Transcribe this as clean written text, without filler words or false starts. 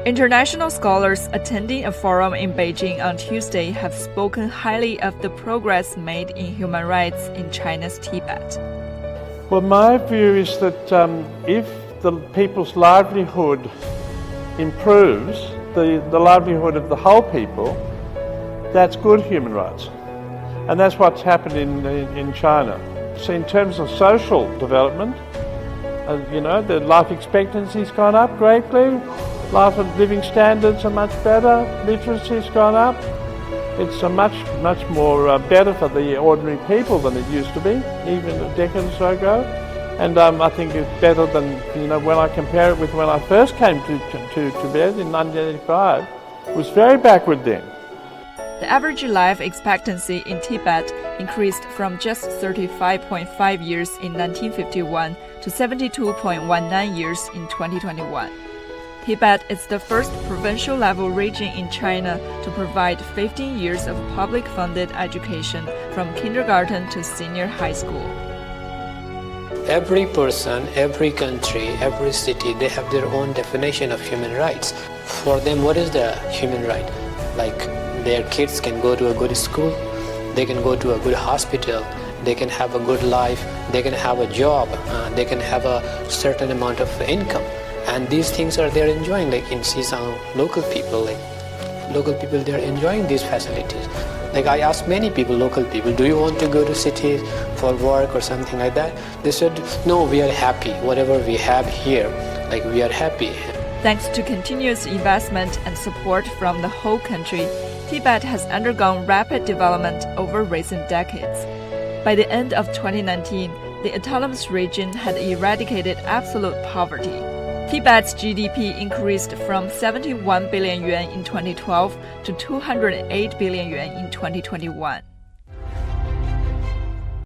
International scholars attending a forum in Beijing on Tuesday have spoken highly of the progress made in human rights in China's Tibet. Well, my view is that if the people's livelihood improves, the livelihood of the whole people, that's good human rights. And that's what's happened in China. So in terms of social development, the life expectancy's gone up greatly, life and living standards are much better, literacy's gone up. It's a much more better for the ordinary people than it used to be, even a decade or so ago. And I think it's better than, when I compare it with when I first came to Tibet in 1985, it was very backward then. The average life expectancy in Tibet increased from just 35.5 years in 1951 to 72.19 years in 2021. Tibet is the first provincial-level region in China to provide 15 years of public-funded education from kindergarten to senior high school. Every person, every country, every city, they have their own definition of human rights. For them, what is the human right? Like, their kids can go to a good school, they can go to a good hospital, they can have a good life, they can have a job, they can have a certain amount of income. And these things are they're enjoying, like in some local people, they're enjoying these facilities. Like I asked many people, local people, do you want to go to cities for work or something like that? They said, no, we are happy. Whatever we have here, like we are happy. Thanks to continuous investment and support from the whole country, Tibet has undergone rapid development over recent decades. By the end of 2019, the autonomous region had eradicated absolute poverty. Tibet's GDP increased from 71 billion yuan in 2012 to 208 billion yuan in 2021.